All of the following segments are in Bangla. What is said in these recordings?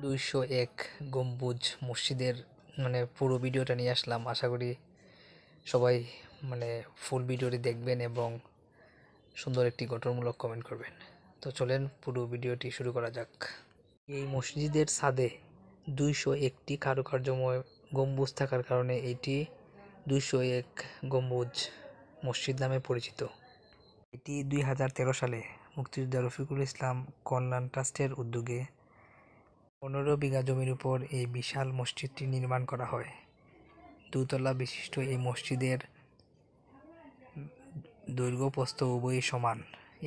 201 গম্বুজ মসজিদের পুরো ভিডিওটা নিয়ে আসলাম। আশা করি সবাই ফুল ভিডিওটি দেখবেন এবং সুন্দর একটি গঠনমূলক কমেন্ট করবেন। তো চলেন পুরো ভিডিওটি শুরু করা যাক। এই মসজিদের ছাদে 201টি কারুকার্যময় গম্বুজ থাকার কারণে এটি 201 গম্বুজ মসজিদ নামে পরিচিত। এটি 2013 সালে মুক্তিযোদ্ধা রফিকুল ইসলাম কল্যাণ ট্রাস্টের উদ্যোগে 15 বিঘা জমির উপর এই বিশাল মসজিদটি নির্মাণ করা হয়। দুতলা বিশিষ্ট এই মসজিদের দৈর্ঘ্য প্রস্থ উভয়ই সমান,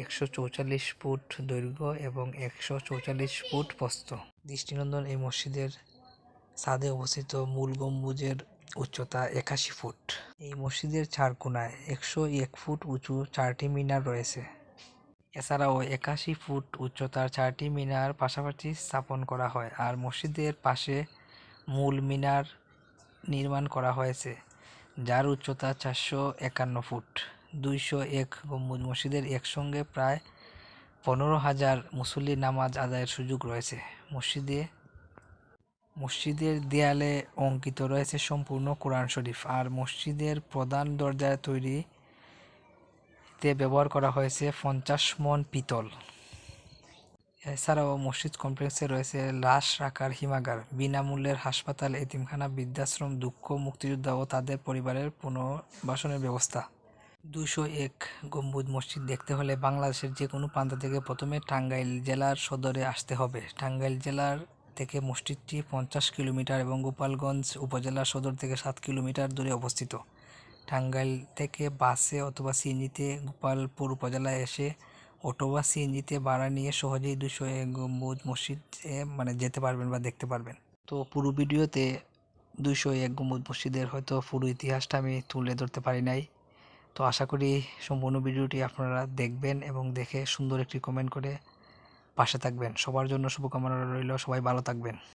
144 ফুট দৈর্ঘ্য এবং 144 ফুট প্রস্থ। দৃষ্টিনন্দন এই মসজিদের ছাদে অবস্থিত মূল গম্বুজের উচ্চতা 81 ফুট। এই মসজিদের চার কোণায় 101 ফুট উঁচু 4টি মিনার রয়েছে। এছাড়াও 81 ফুট উচ্চতার 4টি মিনার পাশাপাশি স্থাপন করা হয়, আর মসজিদের পাশে মূল মিনার নির্মাণ করা হয়েছে, যার উচ্চতা 451 ফুট। 201 গম্বুজ মসজিদের একসঙ্গে প্রায় 15,000 মুসল্লি নামাজ আদায়ের সুযোগ রয়েছে। মসজিদের দেয়ালে অঙ্কিত রয়েছে সম্পূর্ণ কোরআন শরীফ, আর মসজিদের প্রধান দরজায় তৈরিতে ব্যবহার করা হয়েছে 50 মণ পিতল। এছাড়াও মসজিদ কমপ্লেক্সে রয়েছে লাশ রাখার হিমাগার, বিনামূল্যের হাসপাতাল, এতিমখানা, বৃদ্ধাশ্রম, দুঃখ মুক্তিযোদ্ধা ও তাদের পরিবারের পুনর্বাসনের ব্যবস্থা। 201 গম্বুজ মসজিদ দেখতে হলে বাংলাদেশের যে কোনো প্রান্ত থেকে প্রথমে টাঙ্গাইল জেলার সদরে আসতে হবে। টাঙ্গাইল জেলার থেকে মসজিদটি 50 কিলোমিটার এবং গোপালগঞ্জ উপজেলার সদর থেকে 7 কিলোমিটার দূরে অবস্থিত। টাঙ্গাইল থেকে বাসে অথবা সিএনজিতে গোপালপুর উপজেলায় এসে অথবা সিএনজিতে ভাড়া নিয়ে সহজেই 201 গম্বুজ মসজিদে যেতে পারবেন বা দেখতে পারবেন। তো পুরো ভিডিওতে 201 গম্বুজ মসজিদের হয়তো পুরো ইতিহাসটা আমি তুলে ধরতে পারি নাই। তো আশা করি সম্পূর্ণ ভিডিওটি আপনারা দেখবেন এবং দেখে সুন্দর একটি কমেন্ট করে পাশে থাকবেন। সবার জন্য শুভকামনা রইল, সবাই ভালো থাকবেন।